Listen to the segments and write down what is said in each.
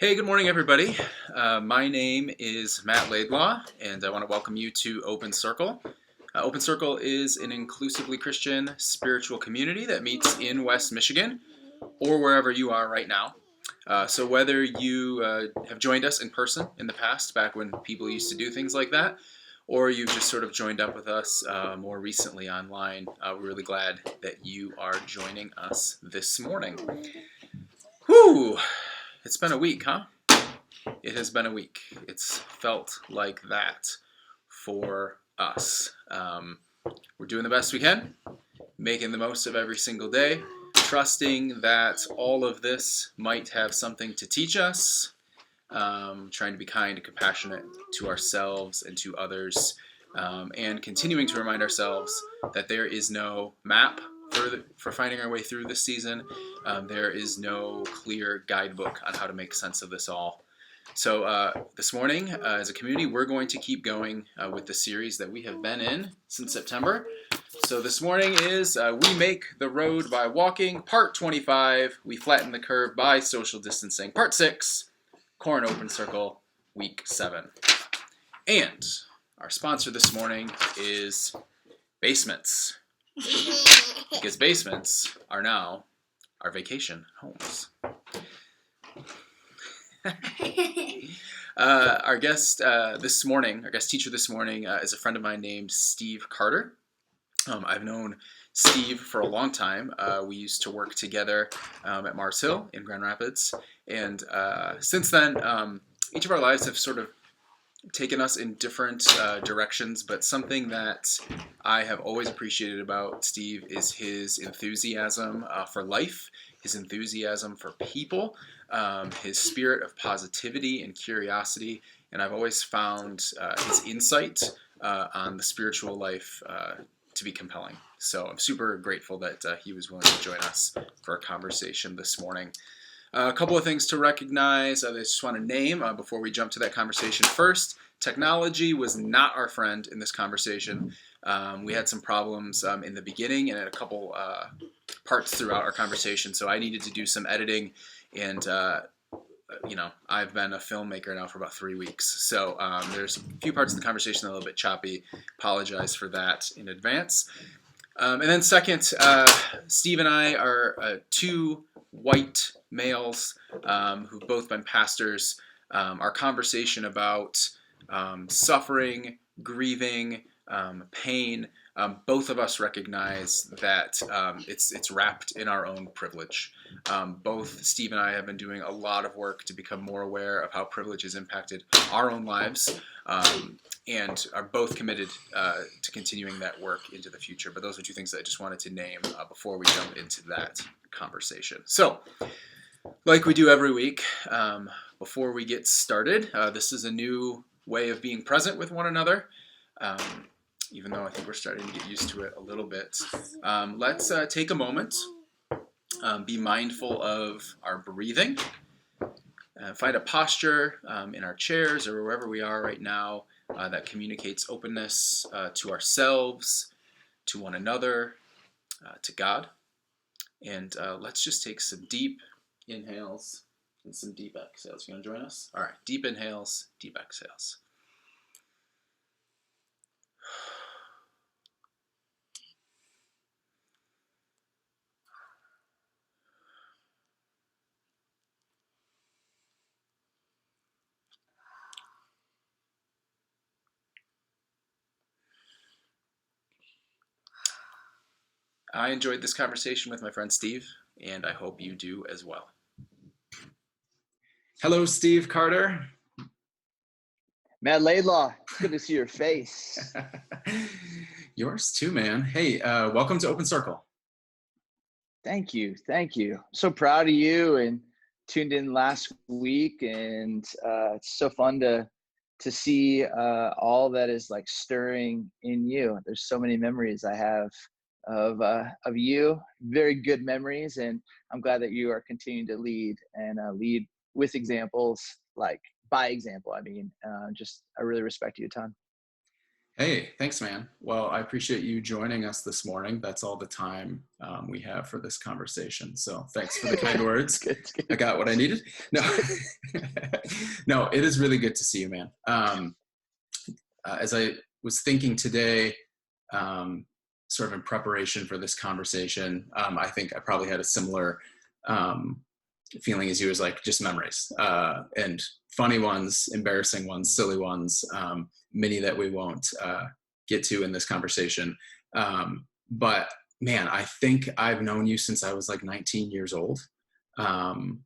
Hey, good morning, everybody. My name is Matt Laidlaw, and I want to welcome you to Open Circle. Open Circle is an inclusively Christian spiritual community that meets in West Michigan or wherever you are right now. So whether you have joined us in person in the past, back when people used to do things like that, or you've just sort of joined up with us more recently online, we're really glad that you are joining us this morning. Whew! It's been a week, huh? It has been a week. It's felt like that for us. We're doing the best we can, making the most of every single day, trusting that all of this might have something to teach us, trying to be kind and compassionate to ourselves and to others, and continuing to remind ourselves that there is no map for finding our way through this season. There is no clear guidebook on how to make sense of this all. So this morning, as a community, we're going to keep going with the series that we have been in since September. So this morning is We Make the Road by Walking, Part 25. We Flatten the Curve by Social Distancing, Part 6, Core and Open Circle, Week 7. And our sponsor this morning is Basements. Because basements are now our vacation homes. Our guest teacher this morning is a friend of mine named Steve Carter. I've known Steve for a long time. We used to work together at Mars Hill in Grand Rapids. And since then, each of our lives have sort of taken us in different directions, but something that I have always appreciated about Steve is his enthusiasm for life, his enthusiasm for people, his spirit of positivity and curiosity, and I've always found his insight on the spiritual life to be compelling. So I'm super grateful that he was willing to join us for a conversation this morning. A couple of things to recognize, I just want to name before we jump to that conversation. First, technology was not our friend in this conversation. We had some problems in the beginning and at a couple parts throughout our conversation, so I needed to do some editing, and I've been a filmmaker now for about 3 weeks, so there's a few parts of the conversation that are a little bit choppy. Apologize for that in advance. And then second, Steve and I are two white males who've both been pastors. Our conversation about suffering, grieving, pain, both of us recognize that it's wrapped in our own privilege. Both Steve and I have been doing a lot of work to become more aware of how privilege has impacted our own lives, and are both committed to continuing that work into the future. But those are two things that I just wanted to name before we jump into that conversation. So, like we do every week, before we get started, this is a new way of being present with one another, even though I think we're starting to get used to it a little bit. Let's take a moment, be mindful of our breathing, find a posture in our chairs or wherever we are right now that communicates openness to ourselves, to one another, to God. And let's just take some deep inhales and some deep exhales. You want to join us? All right, deep inhales, deep exhales. I enjoyed this conversation with my friend Steve, and I hope you do as well. Hello, Steve Carter. Matt Laidlaw, it's good to see your face. Yours too, man. Hey, welcome to Open Circle. Thank you. So proud of you, and tuned in last week, and it's so fun to see all that is like stirring in you. There's so many memories I have of you, very good memories, and I'm glad that you are continuing to lead with examples, like by example. I mean, I really respect you a ton. Hey, thanks, man. Well, I appreciate you joining us this morning. That's all the time we have for this conversation. So thanks for the kind It's words. good. It's I good. got what I needed. No, It's good. no, it is really good to see you, man. As I was thinking today, um, sort of in preparation for this conversation, I think I probably had a similar um, feeling as you, was like just memories, and funny ones, embarrassing ones, silly ones, many that we won't get to in this conversation. But man, I think I've known you since I was like 19 years old. Um,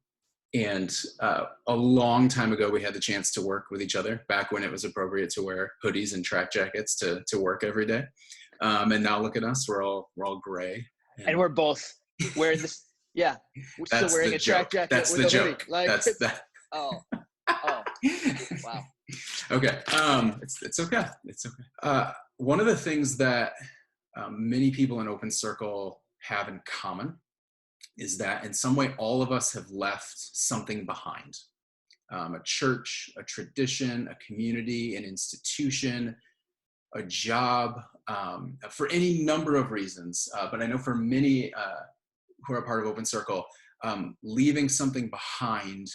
and a long time ago, we had the chance to work with each other back when it was appropriate to wear hoodies and track jackets to work every day. And now look at us, we're all gray. And And we're both wearing this. Yeah, we're still that's wearing the a track joke. jacket That's with the a hoodie. joke. Like That's it's that. oh, oh, wow. Okay. It's okay. It's okay. One of the things that many people in Open Circle have in common is that in some way all of us have left something behind. A church, a tradition, a community, an institution, a job, for any number of reasons. But I know for many who are part of Open Circle, leaving something behind,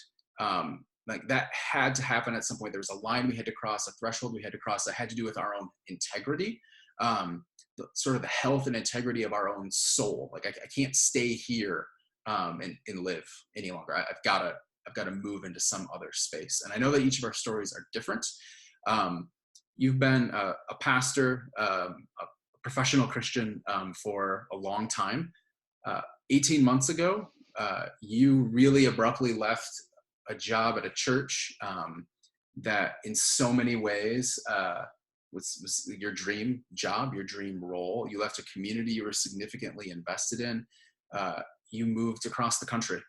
like that had to happen at some point. There was a line we had to cross, a threshold we had to cross that had to do with our own integrity, sort of the health and integrity of our own soul. Like I can't stay here and live any longer. I've got to move into some other space. And I know that each of our stories are different. You've been a pastor, a professional Christian for a long time. 18 months ago, you really abruptly left a job at a church that in so many ways was your dream job, your dream role. You left a community you were significantly invested in. You moved across the country.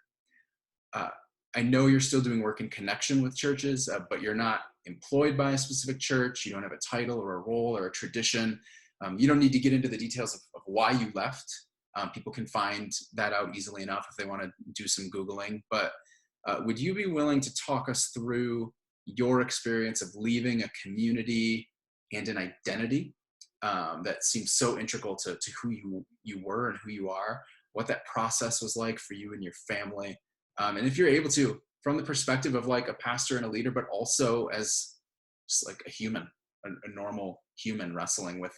Uh, I know you're still doing work in connection with churches, but you're not employed by a specific church. You don't have a title or a role or a tradition. You don't need to get into the details of why you left. People can find that out easily enough if they want to do some Googling. But would you be willing to talk us through your experience of leaving a community and an identity that seems so integral to who you were and who you are, what that process was like for you and your family? And if you're able to, from the perspective of like a pastor and a leader, but also as just like a human, a normal human wrestling with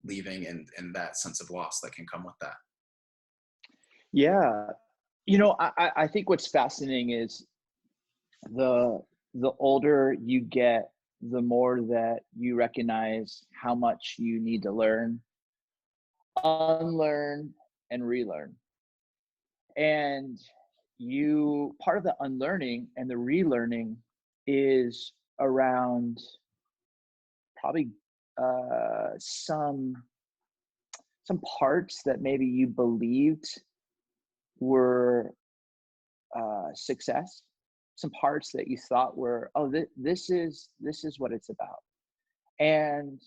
leaving and that sense of loss that can come with that. Yeah, I think what's fascinating is the the older you get, the more that you recognize how much you need to learn, unlearn, and relearn. And you part of the unlearning and the relearning is around probably some parts that maybe you believed were success, some parts that you thought were, oh, this is what it's about. And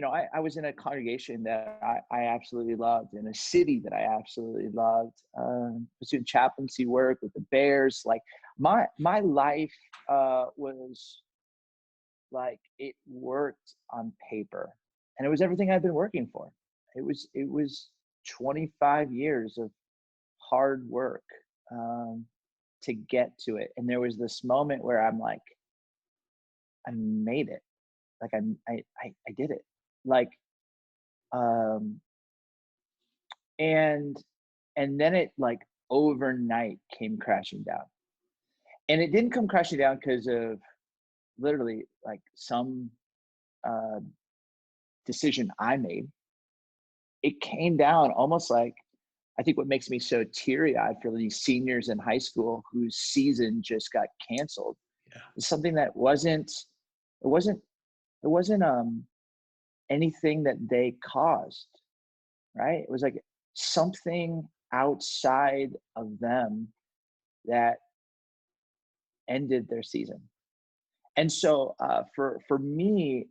I was in a congregation that I absolutely loved, in a city that I absolutely loved. Was doing chaplaincy work with the Bears. Like my life was like, it worked on paper, and it was everything I've been working for. It was 25 years of hard work um, to get to it. And there was this moment where I'm like, I made it. Like I did it. Like um, and and then it like overnight came crashing down. And it didn't come crashing down because of literally like some uh, decision I made. It came down almost like, I think what makes me so teary eyed for these seniors in high school whose season just got canceled Yeah. is something that it wasn't, it wasn't anything that they caused, right? It was like something outside of them that ended their season. And so for me,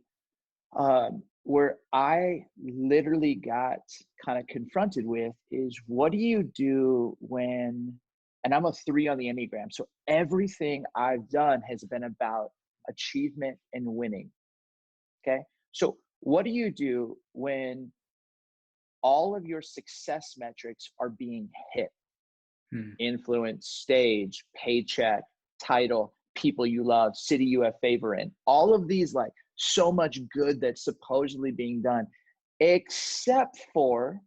where I literally got kind of confronted with is, what do you do when, and I'm a 3 on the Enneagram. So everything I've done has been about achievement and winning. Okay. So What do you do when all of your success metrics are being hit? Hmm. Influence, stage, paycheck, title, people you love, city you have favor in, all of these, like, so much good that's supposedly being done, except for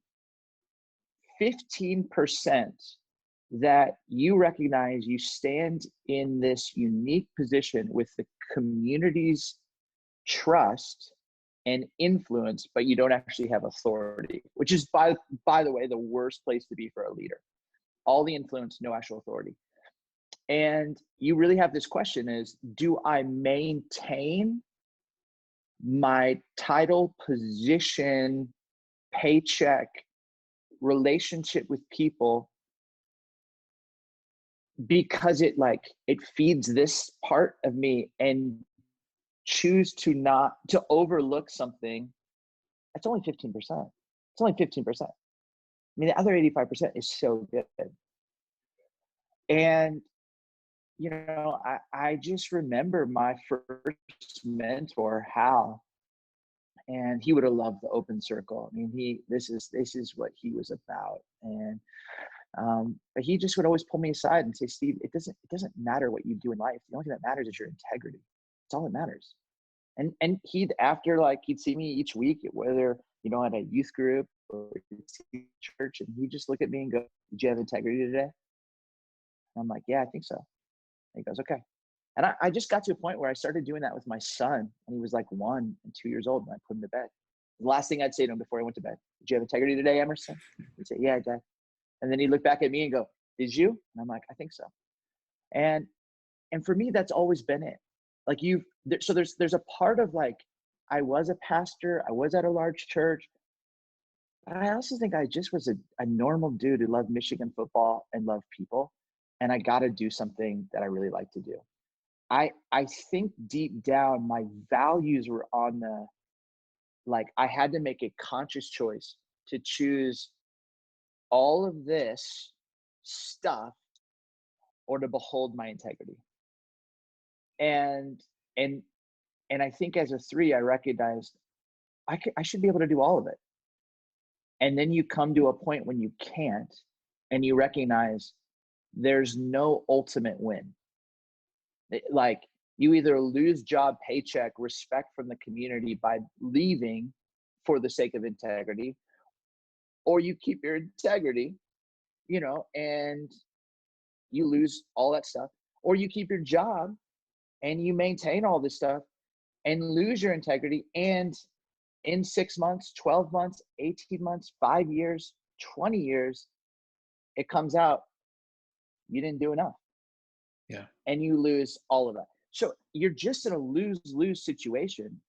15% that you recognize you stand in this unique position with the community's trust and influence, but you don't actually have authority, which is, by the way, the worst place to be for a leader. All the influence, no actual authority. And you really have this question is, do I maintain my title, position, paycheck, relationship with people because it feeds this part of me, and choose to not to overlook something that's only 15%. It's only 15%. I mean, the other 85% is so good. And I just remember my first mentor, Hal, and he would have loved the open circle. I mean, this is what he was about. And but he just would always pull me aside and say, Steve, it doesn't matter what you do in life. The only thing that matters is your integrity. It's all that matters. And he'd see me each week, whether at a youth group or church, and he'd just look at me and go, "Did you have integrity today?" And I'm like, "Yeah, I think so." And he goes, "Okay." And I just got to a point where I started doing that with my son, and he was like 1 and 2 years old, and I put him to bed. The last thing I'd say to him before he went to bed: "Did you have integrity today, Emerson?" He'd say, "Yeah, Dad." And then he'd look back at me and go, "Did you?" And I'm like, "I think so." And for me, that's always been it. Like so there's a part of, like, I was a pastor, I was at a large church, but I also think I just was a normal dude who loved Michigan football and loved people. And I got to do something that I really like to do. I think deep down my values were on I had to make a conscious choice to choose all of this stuff or to behold my integrity. And and and I think as a three, I recognized I should be able to do all of it. And then you come to a point when you can't, and you recognize there's no ultimate win. Like, you either lose job, paycheck, respect from the community by leaving for the sake of integrity, or you keep your integrity, and you lose all that stuff, or you keep your job and you maintain all this stuff and lose your integrity, and in 6 months, 12 months, 18 months, 5 years, 20 years, it comes out you didn't do enough, Yeah. and you lose all of that. So you're just in a lose-lose situation.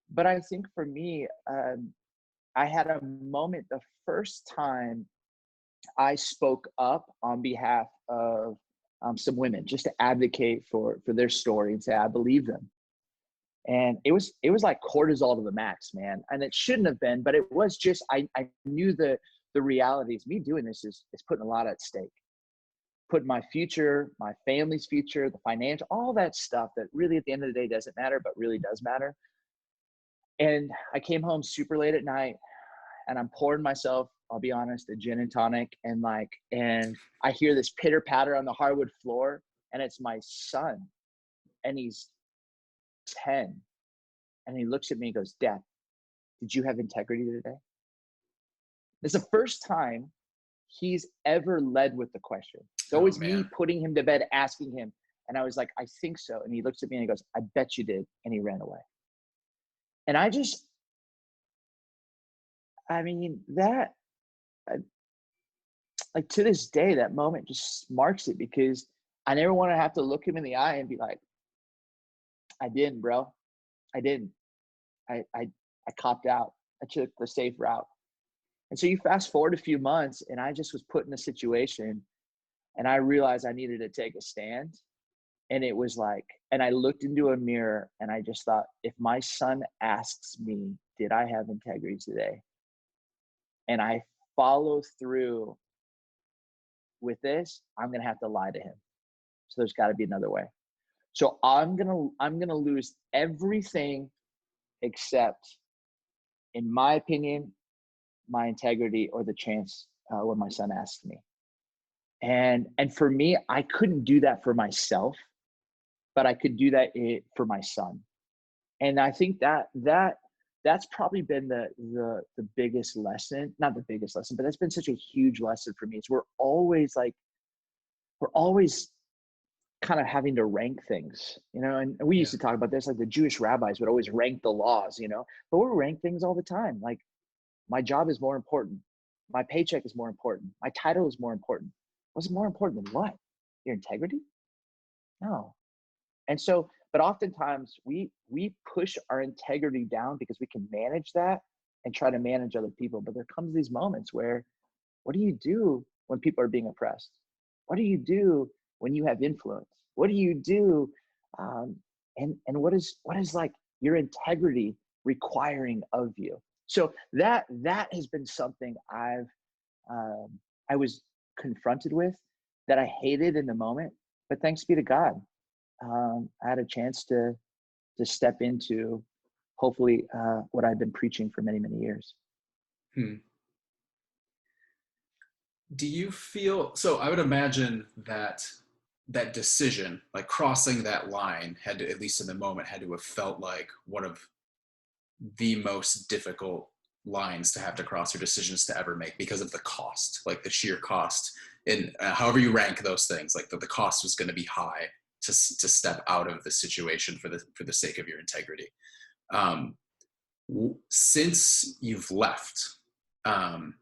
But I think for me, I had a moment the first time I spoke up on behalf of some women, just to advocate for their story and say I believe them. And it was like cortisol to the max, man. And it shouldn't have been, but it was just, I knew the realities. Me doing this is putting a lot at stake. Putting my future, my family's future, the financial, all that stuff that really at the end of the day doesn't matter, but really does matter. And I came home super late at night, and I'm pouring myself, I'll be honest, a gin and tonic, and I hear this pitter patter on the hardwood floor, and it's my son, and he's 10. And he looks at me and goes, "Dad, did you have integrity today?" It's the first time he's ever led with the question. It's Oh always me man. putting him to bed, asking him. And I was like, "I think so." And he looks at me and he goes, "I bet you did." And he ran away. And I mean, uh, like, to this day, that moment just marks it, because I never want to have to look him in the eye and be like, "I didn't, bro. I didn't. I copped out. I took the safe route." And so you fast forward a few months, and I just was put in a situation, and I realized I needed to take a stand. And it was like, and I looked into a mirror, and I just thought, if my son asks me, did I have integrity today? And I follow through with this, I'm going to have to lie to him. So there's got to be another way. So I'm going to lose everything except in my opinion, my integrity or the chance when my son asked me. And for me, I couldn't do that for myself, but I could do that for my son. And I think that's probably been the biggest lesson, not the biggest lesson, but that's been such a huge lesson for me. Is we're always kind of having to rank things, and we used Yeah. to talk about this, like the Jewish rabbis would always rank the laws, but we rank things all the time. Like, my job is more important. My paycheck is more important. My title is more important. What's more important than what? Your integrity? No. And so, but oftentimes we push our integrity down because we can manage that and try to manage other people. But there comes these moments where, what do you do when people are being oppressed? What do you do when you have influence? What do you do? And what is like your integrity requiring of you? So that has been something I was confronted with, that I hated in the moment, but thanks be to God, I had a chance to step into, hopefully, what I've been preaching for many, many years. Hmm. Do you feel, so I would imagine that that decision, like crossing that line, had to, at least in the moment, had to have felt like one of the most difficult lines to have to cross, or decisions to ever make, because of the cost, like the sheer cost. And however you rank those things, like the cost was going to be high to step out of the situation for the sake of your integrity. Um, since you've left, um,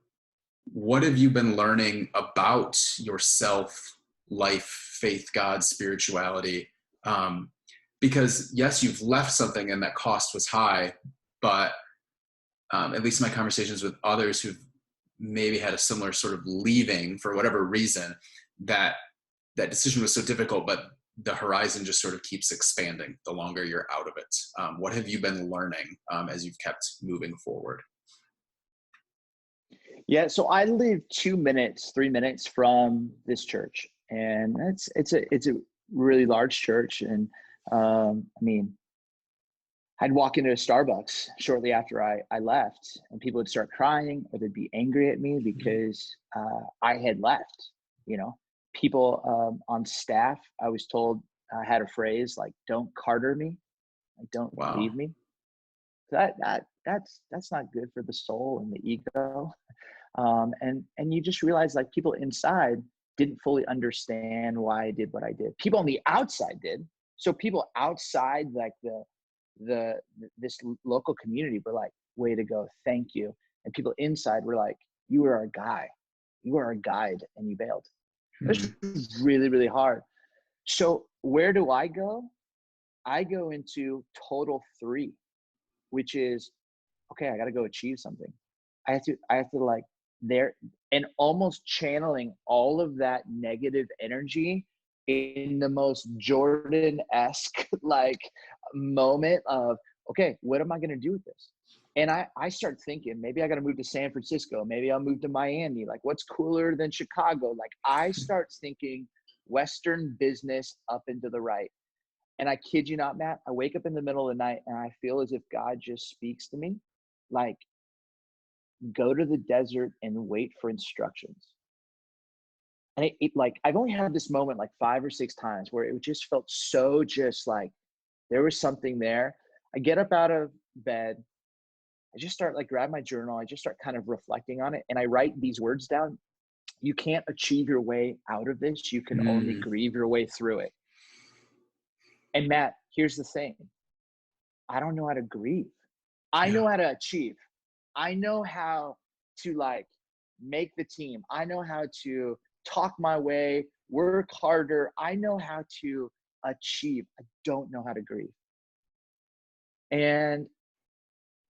what have you been learning about yourself, life, faith, God, spirituality? Um, because yes, you've left something and that cost was high, but at least my conversations with others who've maybe had a similar sort of leaving for whatever reason, that decision was so difficult, but the horizon just sort of keeps expanding the longer you're out of it. What have you been learning as you've kept moving forward? Yeah, so I live 3 minutes from this church, and it's a really large church. And I mean, I'd walk into a Starbucks shortly after I left, and people would start crying, or they'd be angry at me because I had left. People on staff, I was told, had a phrase like, "Don't Carter me," like, "Don't Wow. leave me." That's not good for the soul and the ego. And you just realize, like, people inside didn't fully understand why I did what I did. People on the outside did. So people outside, like this local community, were like, "Way to go, thank you." And people inside were like, "You were our guy, you were our guide, and you bailed." It Hmm. was really, really hard. So where do I go? I go into total 3, which is, okay, I got to go achieve something. I have to like, there, and almost channeling all of that negative energy in the most Jordan-esque like moment of, okay, what am I going to do with this? And I start thinking, maybe I got to move to San Francisco. Maybe I'll move to Miami. Like, what's cooler than Chicago? Like, I start thinking Western business up and to the right. And I kid you not, Matt, I wake up in the middle of the night and I feel as if God just speaks to me, like, go to the desert and wait for instructions. And like, I've only had this moment like 5 or 6 times where it just felt so, just like there was something there. I get up out of bed. I just start, like, grab my journal. I just start kind of reflecting on it. And I write these words down. You can't achieve your way out of this. You can only Mm, grieve your way through it. And Matt, here's the thing. I don't know how to grieve. I yeah. know how to achieve. I know how to, like, make the team. I know how to talk my way, work harder. I know how to achieve. I don't know how to grieve. And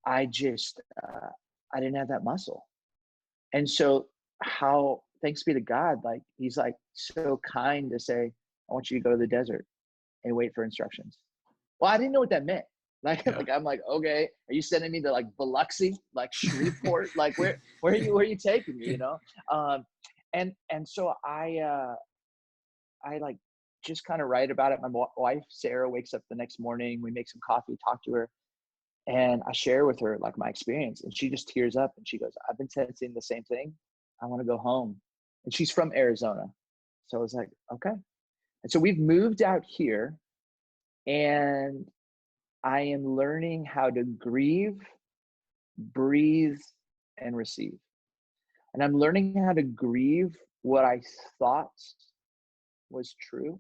I just, I didn't have that muscle. And so, thanks be to God, like, he's like so kind to say, I want you to go to the desert and wait for instructions. Well, I didn't know what that meant. Like, Yeah. I'm like, okay, are you sending me to, like, Biloxi, like Shreveport? Like, where are you taking me? Um, and so I like just kind of write about it. My wife Sarah wakes up the next morning. We make some coffee, talk to her, And I share with her like my experience, and she just tears up and she goes, I've been sensing the same thing. I want to go home. And she's from Arizona. So I was like, okay. And so we've moved out here, and I am learning how to grieve, breathe, and receive. And I'm learning how to grieve what I thought was true.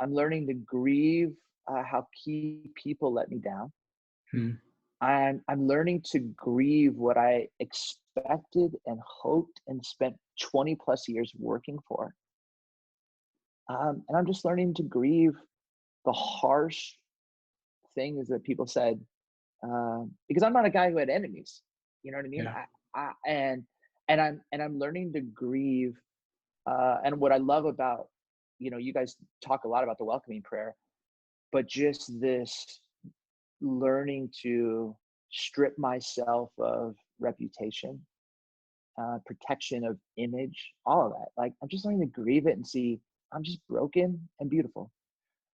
I'm learning to grieve how key people let me down. Hmm. I'm learning to grieve what I expected and hoped and spent 20 plus years working for. And I'm just learning to grieve the harsh things that people said, because I'm not a guy who had enemies. You know what I mean? Yeah. And I'm learning to grieve. And what I love about, you guys talk a lot about the welcoming prayer, but just this learning to strip myself of reputation, protection of image, all of that. Like, I'm just learning to grieve it and see I'm just broken and beautiful.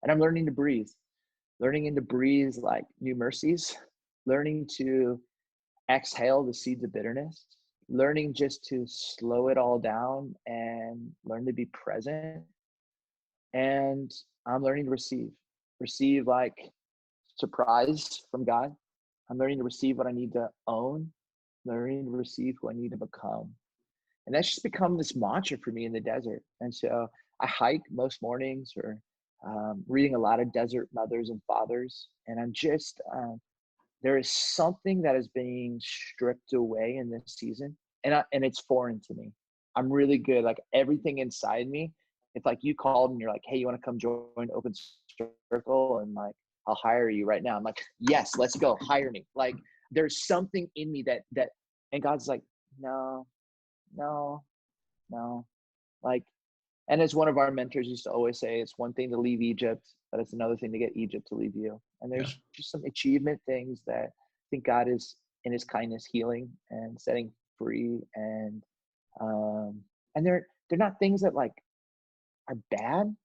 And I'm learning to breathe, learning to breathe like new mercies, learning to exhale the seeds of bitterness, learning just to slow it all down and learn to be present. And I'm learning to receive like surprise from God. I'm learning to receive what I need to own, learning to receive who I need to become. And that's just become this mantra for me in the desert. And so I hike most mornings, or reading a lot of desert mothers and fathers. And I'm just, there is something that is being stripped away in this season. And it's foreign to me. I'm really good. Like, everything inside me, if like you called and you're like, hey, you want to come join Open Circle? And like, I'll hire you right now. I'm like, yes, let's go, hire me. Like, there's something in me that, and God's like, no, no, no. Like, and as one of our mentors used to always say, it's one thing to leave Egypt, but it's another thing to get Egypt to leave you. And Yeah. there's just some achievement things that I think God is in his kindness healing and setting free. And they're not things that like are bad.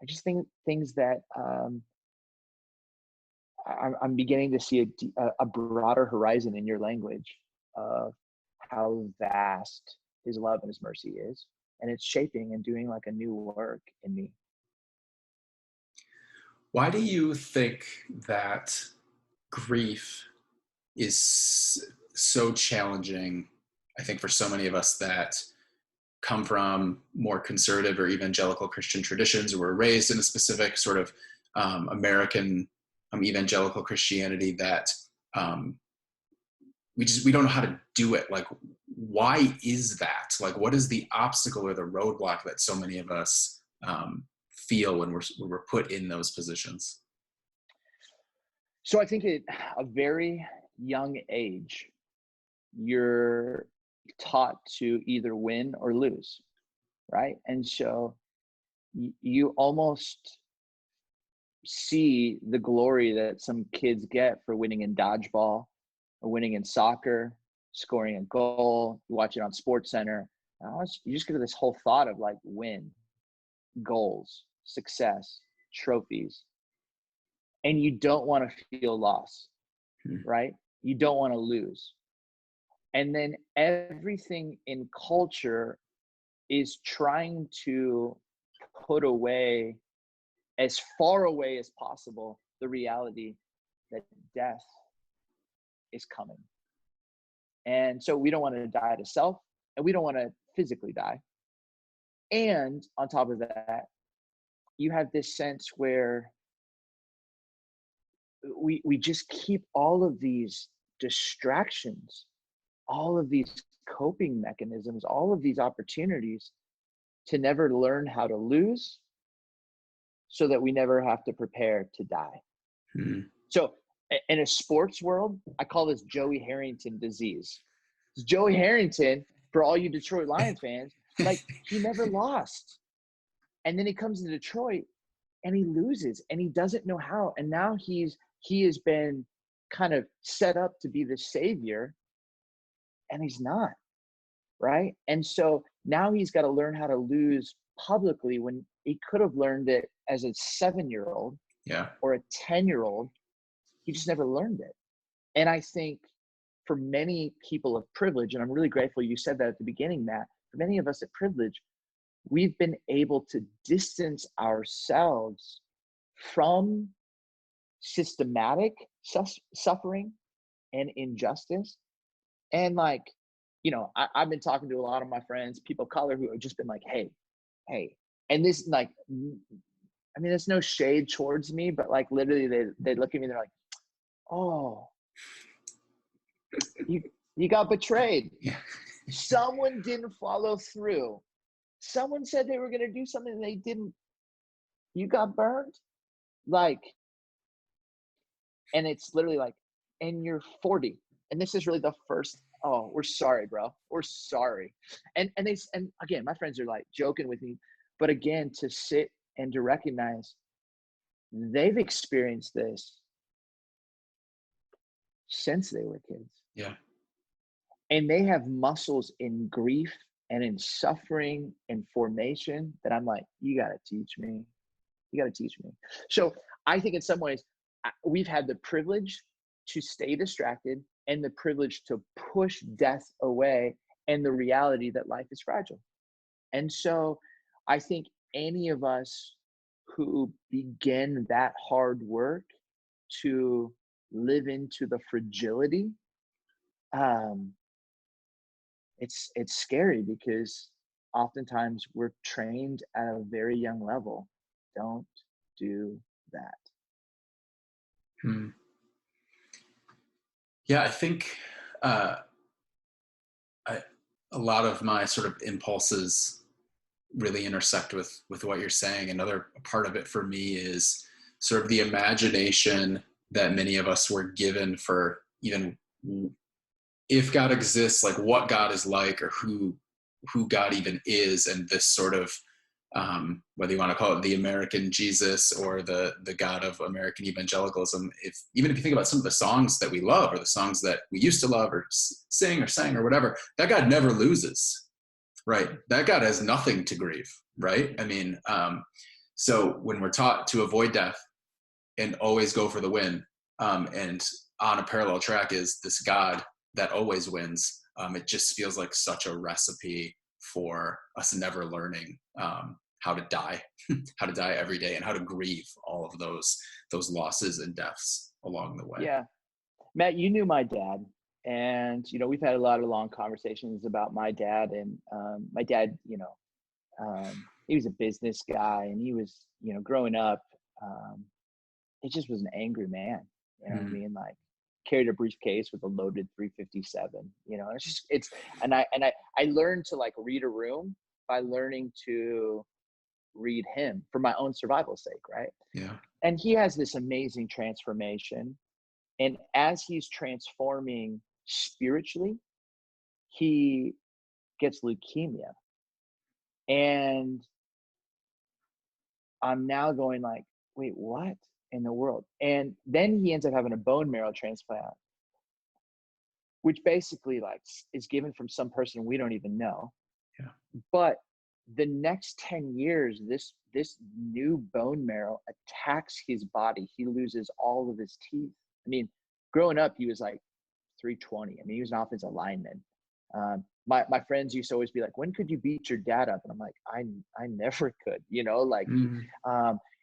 I just think things that I'm beginning to see a broader horizon in your language of how vast his love and his mercy is. And it's shaping and doing like a new work in me. Why do you think that grief is so challenging? I think for so many of us that come from more conservative or evangelical Christian traditions, or were raised in a specific sort of American evangelical Christianity, that we don't know how to do it. Like, why is that? Like, what is the obstacle or the roadblock that so many of us feel when we're put in those positions? So I think at a very young age, you're taught to either win or lose, right? And so you almost see the glory that some kids get for winning in dodgeball or winning in soccer, scoring a goal. You watch it on Sports Center. You just get this whole thought of like win, goals, success, trophies, and you don't want to feel loss, right? You don't want to lose. And then everything in culture is trying to put away, as far away as possible, the reality that death is coming. And so we don't want to die to self, and we don't want to physically die. And on top of that, you have this sense where we just keep all of these distractions, all of these coping mechanisms, all of these opportunities to never learn how to lose, so that we never have to prepare to die. Mm-hmm. So in a sports world, I call this Joey Harrington disease. Joey Harrington, for all you Detroit Lions fans, like, he never lost. And then he comes to Detroit and he loses and he doesn't know how. And now he has been kind of set up to be the savior, and he's not, right? And so now he's got to learn how to lose publicly when he could have learned it as a 7-year-old Yeah. or a 10-year-old he just never learned it. And I think for many people of privilege, and I'm really grateful you said that at the beginning, Matt, for many of us at privilege, we've been able to distance ourselves from systematic suffering and injustice. And like, I've been talking to a lot of my friends, people of color, who have just been like, hey, and this, like, I mean, there's no shade towards me, but like literally they look at me, they're like, oh, you got betrayed. Yeah. Someone didn't follow through. Someone said they were going to do something and they didn't. You got burned. Like, and it's literally like, and you're 40. And this is really the first, oh, we're sorry, bro. We're sorry. And again, my friends are like joking with me, but again, to sit and to recognize they've experienced this since they were kids. Yeah. And they have muscles in grief and in suffering and formation that I'm like, you got to teach me. You got to teach me. So I think in some ways, we've had the privilege to stay distracted and the privilege to push death away and the reality that life is fragile. And so I think any of us who begin that hard work to live into the fragility, it's scary because oftentimes we're trained at a very young level. Don't do that. Yeah, I think a lot of my sort of impulses really intersect with what you're saying. Another part of it for me is sort of the imagination that many of us were given for even if God exists, like what God is like, or who God even is, and this sort of whether you want to call it the American Jesus or the God of American evangelicalism. Even if you think about some of the songs that we love, or the songs that we used to love, or sing or sang or whatever, that God never loses, right? That God has nothing to grieve, right? I mean, so when we're taught to avoid death and always go for the win, and on a parallel track is this God that always wins, it just feels like such a recipe for us never learning how to die, how to die every day, and how to grieve all of those losses and deaths along the way. Yeah. Matt, you knew my dad, and, we've had a lot of long conversations about my dad, and my dad, he was a business guy, and he was, growing up, he just was an angry man, what I mean? Like, carried a briefcase with a loaded 357, and I learned to like read a room by learning to read him for my own survival sake, right? Yeah. And he has this amazing transformation, and as he's transforming spiritually, he gets leukemia, and I'm now going like, wait, what in the world? And then he ends up having a bone marrow transplant, which basically like is given from some person we don't even know. Yeah. But the next 10 years, this new bone marrow attacks his body. He loses all of his teeth. I mean, growing up, he was like 320. I mean, he was an offensive lineman. My friends used to always be like, when could you beat your dad up? And I'm like, I never could, like,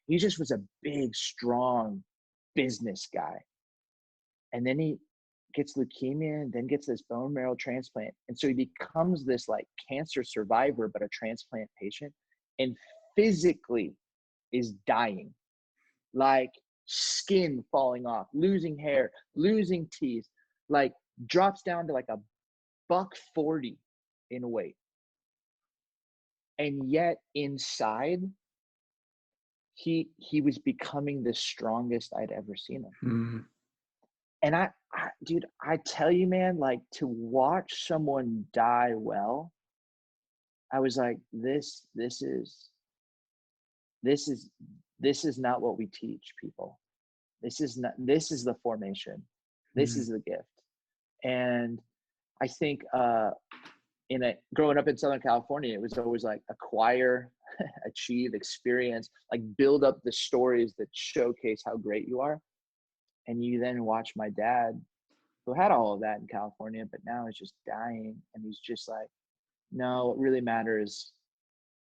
he just was a big, strong business guy. And then he gets leukemia and then gets this bone marrow transplant. And so he becomes this like cancer survivor, but a transplant patient, and physically is dying, like skin falling off, losing hair, losing teeth, like drops down to like a $140 in weight. And yet inside, he was becoming the strongest I'd ever seen him. And I dude, I tell you, man, like, to watch someone die well, I was like, this is not what we teach people. This is the formation. This is the gift. And I think growing up in Southern California, it was always like acquire, achieve, experience, like build up the stories that showcase how great you are. And you then watch my dad, who had all of that in California, but now is just dying. And he's just like, no, what really matters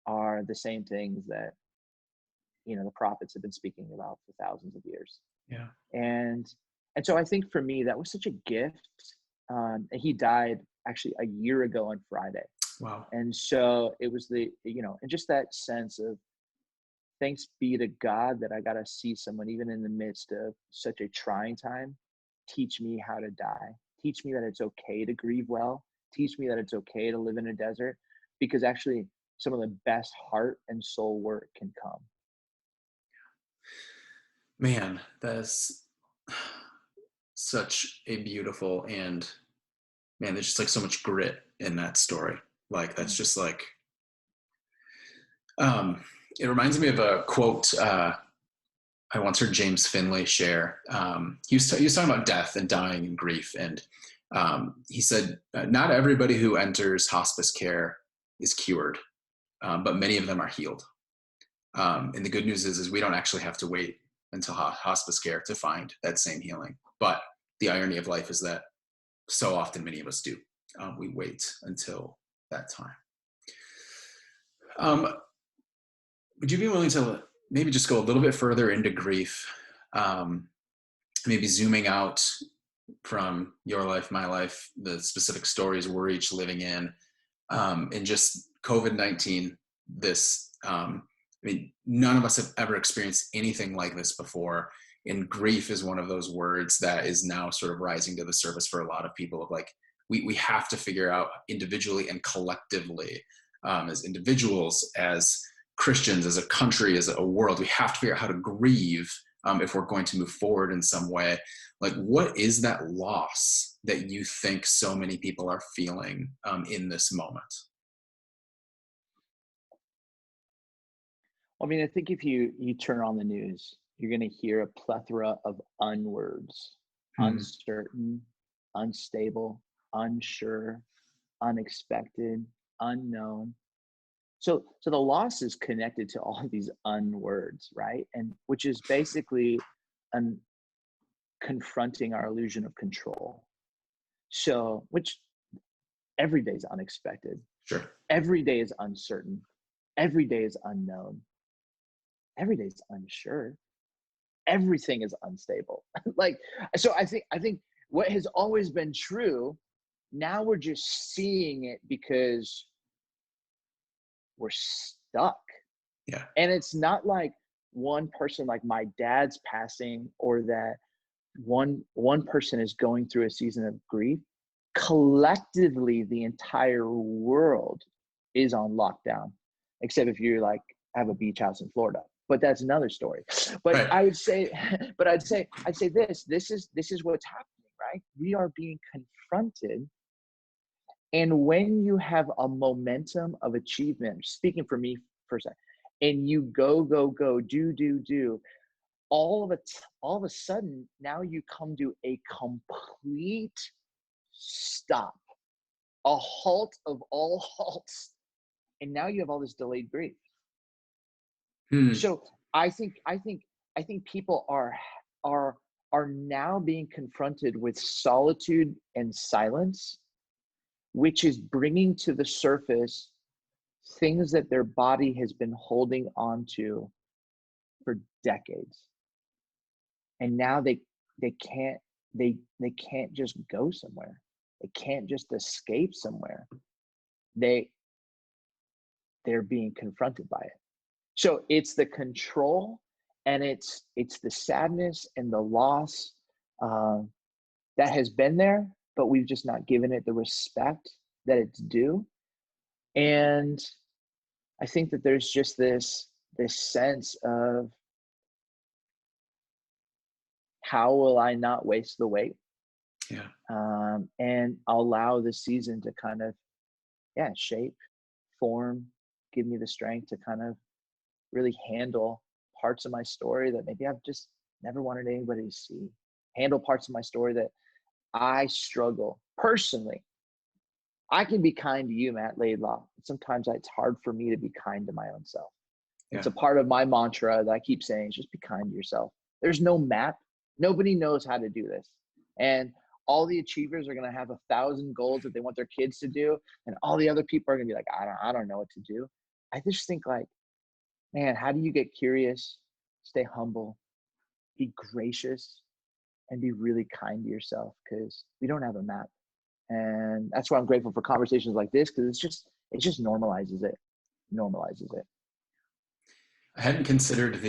are the same things that, the prophets have been speaking about for thousands of years. Yeah. And so I think for me, that was such a gift. And he died actually a year ago on Friday. Wow. And so it was and just that sense of thanks be to God that I got to see someone, even in the midst of such a trying time, teach me how to die. Teach me that it's okay to grieve well. Teach me that it's okay to live in a desert, because actually some of the best heart and soul work can come. Man, that's such a beautiful, and man, there's just like so much grit in that story. Like that's just like, it reminds me of a quote I once heard James Finley share. He was talking about death and dying and grief, and he said, "Not everybody who enters hospice care is cured, but many of them are healed." And the good news is we don't actually have to wait until hospice care to find that same healing. But the irony of life is that so often many of us do. We wait until that time. Would you be willing to maybe just go a little bit further into grief, maybe zooming out from your life, my life, the specific stories we're each living in, and just COVID-19, this, none of us have ever experienced anything like this before. And grief is one of those words that is now sort of rising to the surface for a lot of people of like, we have to figure out individually and collectively, as individuals, as Christians, as a country, as a world, we have to figure out how to grieve if we're going to move forward in some way. Like, what is that loss that you think so many people are feeling in this moment? I think if you turn on the news, you're going to hear a plethora of unwords: uncertain, unstable, unsure, unexpected, unknown. So the loss is connected to all of these unwords, right? And which is basically confronting our illusion of control. So, which every day is unexpected. Sure. Every day is uncertain. Every day is unknown. Every day is unsure. Everything is unstable. So I think what has always been true, now we're just seeing it because we're stuck. Yeah. And it's not like one person, like my dad's passing, or that one person is going through a season of grief. Collectively, the entire world is on lockdown, except if you have a beach house in Florida. But that's another story. But right. I'd say this is what's happening, right? We are being confronted. And when you have a momentum of achievement, speaking for me for a second, and you go, do, all of a sudden, now you come to a complete stop, a halt of all halts. And now you have all this delayed grief. So I think people are now being confronted with solitude and silence, which is bringing to the surface things that their body has been holding on to for decades. And now they can't just go somewhere. They can't just escape somewhere. They're being confronted by it. So it's the control, and it's the sadness and the loss that has been there, but we've just not given it the respect that it's due. And I think that there's just this sense of, how will I not waste the wait? Yeah. And allow the season to kind of, shape, form, give me the strength to kind of really handle parts of my story that maybe I've just never wanted anybody to see. Handle parts of my story that I struggle personally. I can be kind to you, Matt Laidlaw. Sometimes it's hard for me to be kind to my own self. Yeah. It's a part of my mantra that I keep saying is just be kind to yourself. There's no map. Nobody knows how to do this. And all the achievers are going to have 1,000 goals that they want their kids to do. And all the other people are going to be like, I don't know what to do. I just think like, man, how do you get curious, stay humble, be gracious, and be really kind to yourself? Because we don't have a map. And that's why I'm grateful for conversations like this, because it just normalizes it. Normalizes it. I hadn't considered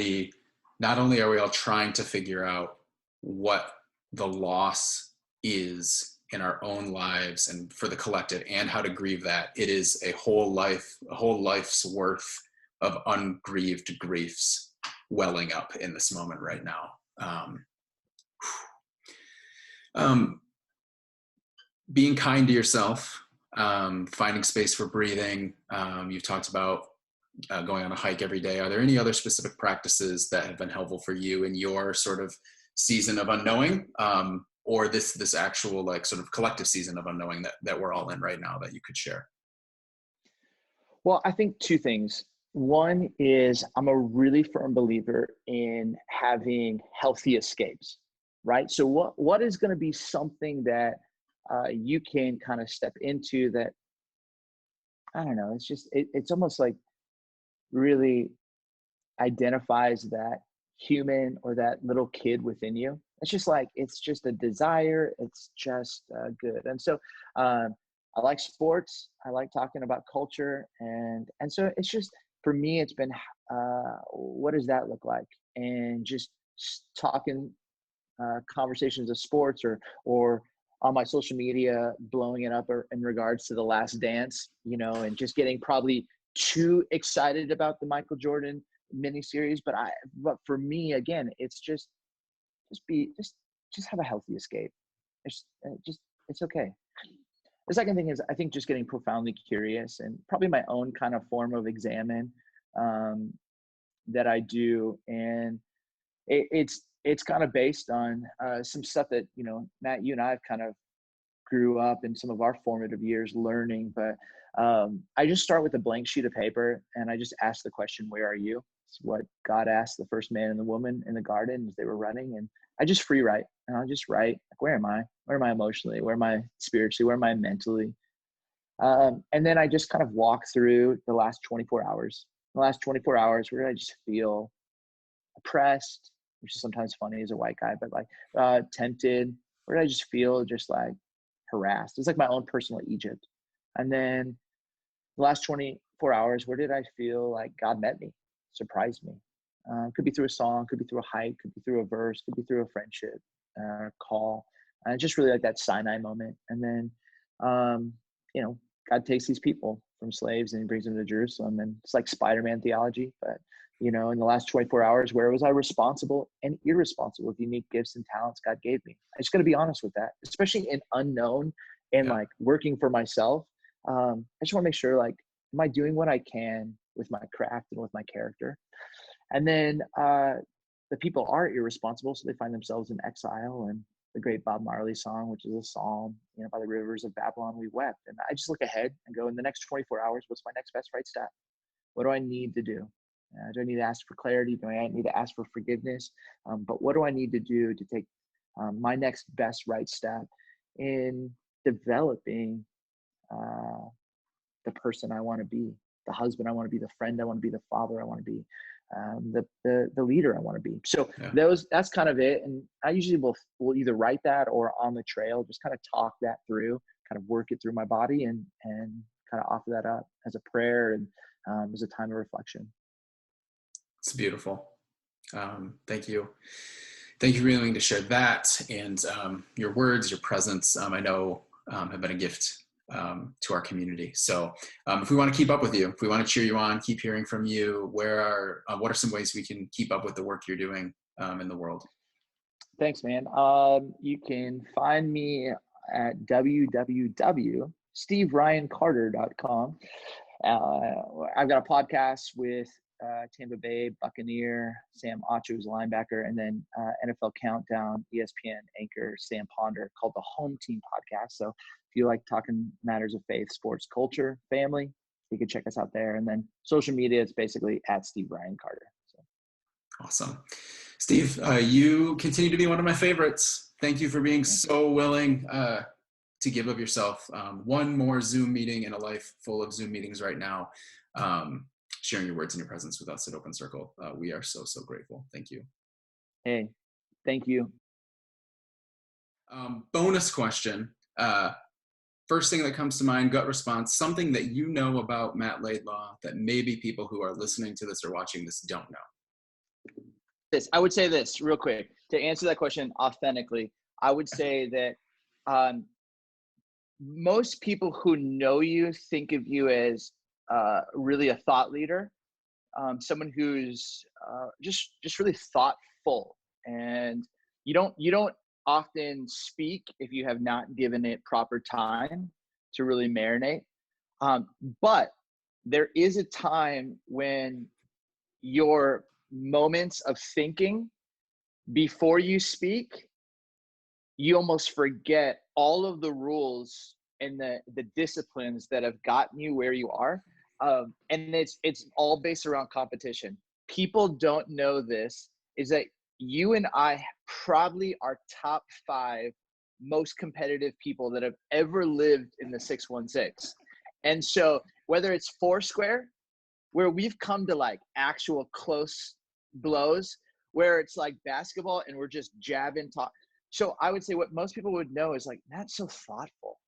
not only are we all trying to figure out what the loss is in our own lives and for the collective and how to grieve that, it is a whole life's worth of ungrieved griefs welling up in this moment right now. Being kind to yourself, finding space for breathing. You've talked about going on a hike every day. Are there any other specific practices that have been helpful for you in your sort of season of unknowing, or this actual like sort of collective season of unknowing that we're all in right now that you could share? Well, I think two things. One is I'm a really firm believer in having healthy escapes, right? So what is going to be something that you can kind of step into that, I don't know, it's almost like really identifies that human or that little kid within you. It's just like, it's just a desire. It's just good. And so I like sports. I like talking about culture. And so it's just, for me, it's been, what does that look like? And just talking conversations of sports or on my social media, blowing it up in regards to The Last Dance, and just getting probably too excited about the Michael Jordan miniseries. But for me, again, it's just have a healthy escape. It's okay. The second thing is, I think, just getting profoundly curious, and probably my own kind of form of examine that I do. And it's kind of based on some stuff that, Matt, you and I have kind of grew up in some of our formative years learning. But I just start with a blank sheet of paper and I just ask the question, where are you? It's what God asked the first man and the woman in the garden as they were running. And I just free write, and I'll just write, like, where am I? Where am I emotionally? Where am I spiritually? Where am I mentally? And then I just kind of walk through the last 24 hours. The last 24 hours, where did I just feel oppressed, which is sometimes funny as a white guy, but like tempted? Where did I just feel just like harassed? It's like my own personal Egypt. And then the last 24 hours, where did I feel like God met me, surprised me? Could be through a song, could be through a hike, could be through a verse, could be through a friendship, call. Just really like that Sinai moment. And then, God takes these people from slaves and he brings them to Jerusalem. And it's like Spider-Man theology. But, in the last 24 hours, where was I responsible and irresponsible with unique gifts and talents God gave me? I just got to be honest with that, especially in unknown and like working for myself. I just want to make sure, like, am I doing what I can with my craft and with my character? And then the people are irresponsible, so they find themselves in exile. And the great Bob Marley song, which is a psalm, by the rivers of Babylon we wept. And I just look ahead and go, in the next 24 hours, what's my next best right step? What do I need to do? Do I need to ask for clarity? Do I need to ask for forgiveness? But what do I need to do to take my next best right step in developing the person I want to be, the husband I want to be, the friend I want to be, the father I want to be, the leader I want to be? So that's kind of it. And I usually will either write that or on the trail, just kind of talk that through, kind of work it through my body and kind of offer that up as a prayer and as a time of reflection. It's beautiful. Thank you. Thank you for being willing to share that, and your words, your presence, I know have been a gift to our community. So if we want to keep up with you, if we want to cheer you on, keep hearing from you, what are some ways we can keep up with the work you're doing in the world? Thanks, man. You can find me at www.steveryancarter.com. I've got a podcast with Tampa Bay Buccaneer Sam Acho, who's a linebacker, and then NFL Countdown ESPN anchor Sam Ponder, called the Home Team Podcast. So if you like talking matters of faith, sports, culture, family, you can check us out there. And then social media, it's basically at Steve Ryan Carter. So. Awesome. Steve, you continue to be one of my favorites. Thank you for being so willing to give of yourself. One more Zoom meeting in a life full of Zoom meetings right now. Sharing your words and your presence with us at Open Circle. We are so, so grateful. Thank you. Hey, thank you. Bonus question. First thing that comes to mind, gut response, something that you know about Matt Laidlaw that maybe people who are listening to this or watching this don't know. I would say this real quick to answer that question authentically. I would say that most people who know you think of you as really a thought leader, someone who's just really thoughtful, and you don't often speak if you have not given it proper time to really marinate. But there is a time when your moments of thinking before you speak, you almost forget all of the rules and the disciplines that have gotten you where you are. And it's all based around competition. People don't know this, is that you and I probably are top 5 most competitive people that have ever lived in the 616. And so whether it's Foursquare, where we've come to like actual close blows, where it's like basketball and we're just jabbing talk. So I would say what most people would know is like, not so thoughtful,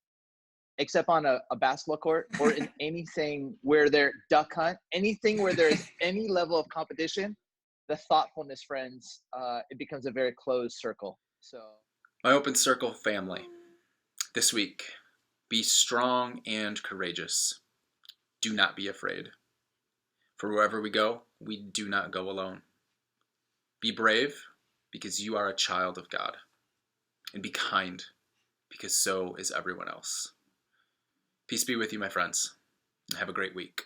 except on a basketball court or in anything where they're duck hunt, anything where there's any level of competition, the thoughtfulness, friends, it becomes a very closed circle. So My Open Circle family, this week, be strong and courageous. Do not be afraid. For wherever we go, we do not go alone. Be brave, because you are a child of God. And be kind, because so is everyone else. Peace be with you, my friends, and have a great week.